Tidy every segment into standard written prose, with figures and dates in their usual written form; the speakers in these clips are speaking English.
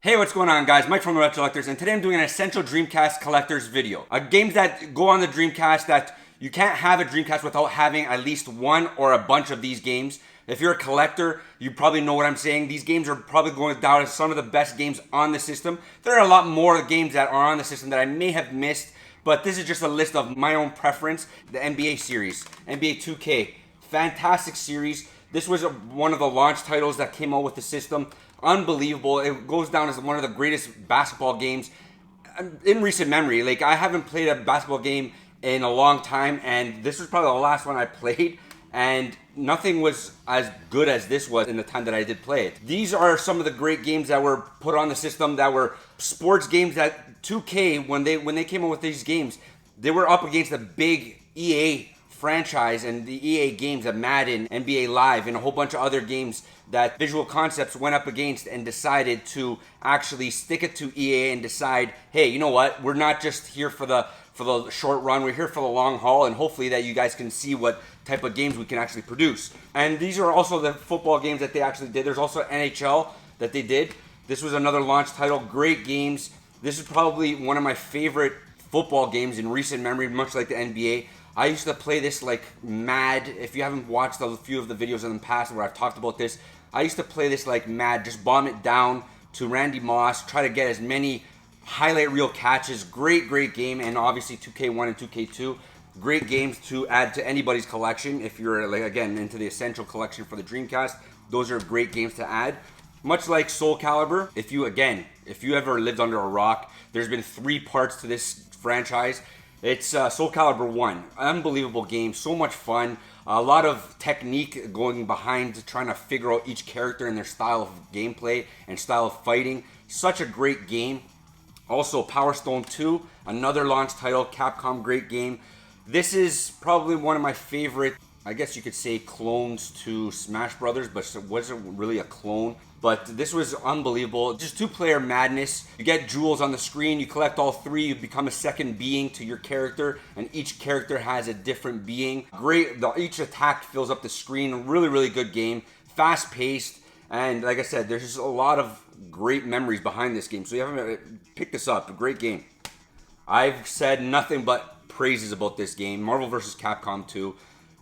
Hey, what's going on, guys? Mike from the Retrollectors, and today I'm doing an Essential Dreamcast Collectors video. Games that go on the Dreamcast that you can't have a Dreamcast without having at least one or a bunch of these games. If you're a collector, you probably know what I'm saying. These games are probably going down as some of the best games on the system. There are a lot more games that are on the system that I may have missed, but this is just a list of my own preference. The NBA series, NBA 2K, fantastic series. This was one of the launch titles that came out with the system. Unbelievable. It goes down as one of the greatest basketball games in recent memory. Like, I haven't played a basketball game in a long time, and this was probably the last one I played, and nothing was as good as this was in the time that I did play it. These are some of the great games that were put on the system, that were sports games that 2K, when they came up with these games, they were up against the big EA franchise and the EA games of Madden, NBA Live, and a whole bunch of other games that Visual Concepts went up against and decided to actually stick it to EA and decide, hey, you know what? We're not just here for the short run. We're here for the long haul, and hopefully that you guys can see what type of games we can actually produce. And these are also the football games that they actually did. There's also NHL that they did. This was another launch title. Great games. This is probably one of my favorite football games in recent memory, much like the NBA. I used to play this like mad. If you haven't watched a few of the videos in the past where I've talked about this, I used to play this like mad, just bomb it down to Randy Moss, try to get as many highlight reel catches. Great game. And obviously 2K1 and 2K2, great games to add to anybody's collection. If you're, like, again, into the Essential Collection for the Dreamcast, those are great games to add. Much like Soul Calibur, if you ever lived under a rock, there's been 3 parts to this franchise. It's Soul Calibur 1. Unbelievable game, so much fun. A lot of technique going behind trying to figure out each character and their style of gameplay and style of fighting. Such a great game. Also, Power Stone 2, another launch title, Capcom, great game. This is probably one of my favorite, I guess you could say, clones to Smash Brothers, but it wasn't really a clone. But this was unbelievable. Just 2-player madness. You get jewels on the screen, you collect all 3, you become a second being to your character, and each character has a different being. Great, each attack fills up the screen. Really good game. Fast paced, and like I said, there's just a lot of great memories behind this game. So you haven't picked this up, a great game. I've said nothing but praises about this game. Marvel vs. Capcom 2.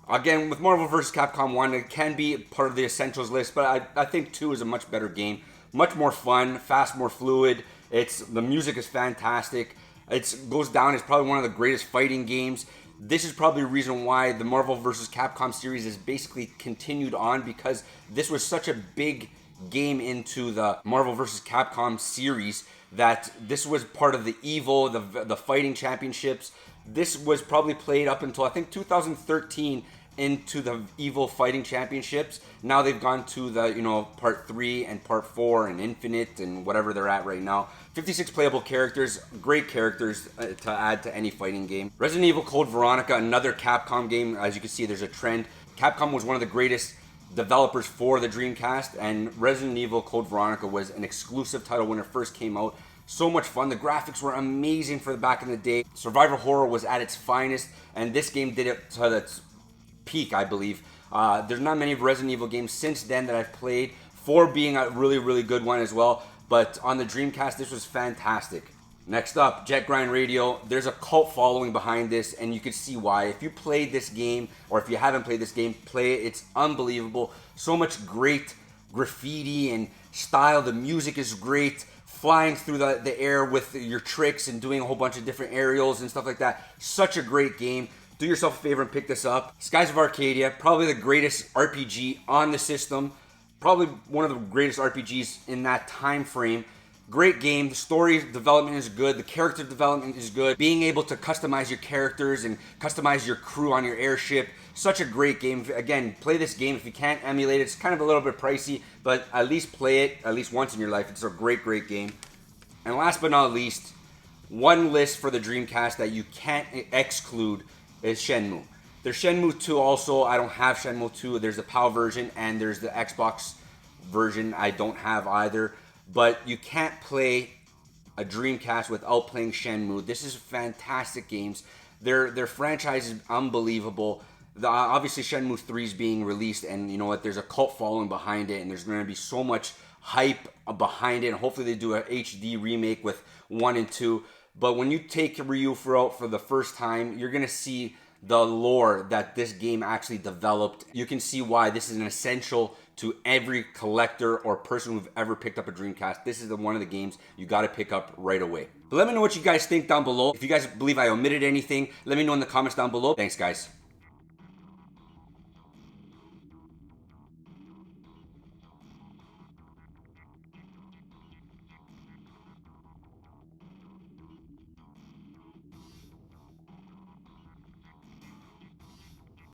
Again, with Marvel vs. Capcom 1, it can be part of the Essentials list, but I think 2 is a much better game. Much more fun, fast, more fluid. The music is fantastic. It goes down as probably one of the greatest fighting games. This is probably the reason why the Marvel vs. Capcom series is basically continued on, because this was such a big game into the Marvel vs. Capcom series that this was part of the EVO, the fighting championships. This was probably played up until, I think, 2013 into the EVO Fighting Championships. Now they've gone to the, Part 3 and Part 4 and Infinite and whatever they're at right now. 56 playable characters, great characters to add to any fighting game. Resident Evil Code Veronica, another Capcom game. As you can see, there's a trend. Capcom was one of the greatest developers for the Dreamcast, and Resident Evil Code Veronica was an exclusive title when it first came out. So much fun. The graphics were amazing for the back in the day. Survivor horror was at its finest, and this game did it to its peak, I believe. There's not many Resident Evil games since then that I've played, 4 being a really good one as well. But on the Dreamcast, this was fantastic. Next up, Jet Grind Radio. There's a cult following behind this, and you can see why. If you played this game, or if you haven't played this game, play it. It's unbelievable. So much great graffiti and style. The music is great. Flying through the air with your tricks and doing a whole bunch of different aerials and stuff like that. Such a great game. Do yourself a favor and pick this up. Skies of Arcadia, probably the greatest RPG on the system. Probably one of the greatest RPGs in that time frame. Great game. The story development is good. The character development is good. Being able to customize your characters and customize your crew on your airship. Such a great game. Again, play this game. If you can't emulate it, it's kind of a little bit pricey, but at least play it at least once in your life. It's a great game. And last but not least, one list for the Dreamcast that you can't exclude is Shenmue. There's Shenmue 2 also. I don't have Shenmue 2. There's the PAL version and there's the Xbox version. I don't have either. But you can't play a Dreamcast without playing Shenmue. This is fantastic games. Their franchise is unbelievable. Obviously Shenmue 3 is being released, and you know what, there's a cult following behind it, and there's going to be so much hype behind it. And hopefully they do a HD remake with 1 and 2. But when you take Ryu out for the first time, you're going to see the lore that this game actually developed. You can see why this is an essential to every collector or person who've ever picked up a Dreamcast. This is one of the games you got to pick up right away. But let me know what you guys think down below. If you guys believe I omitted anything, let me know in the comments down below. Thanks, guys.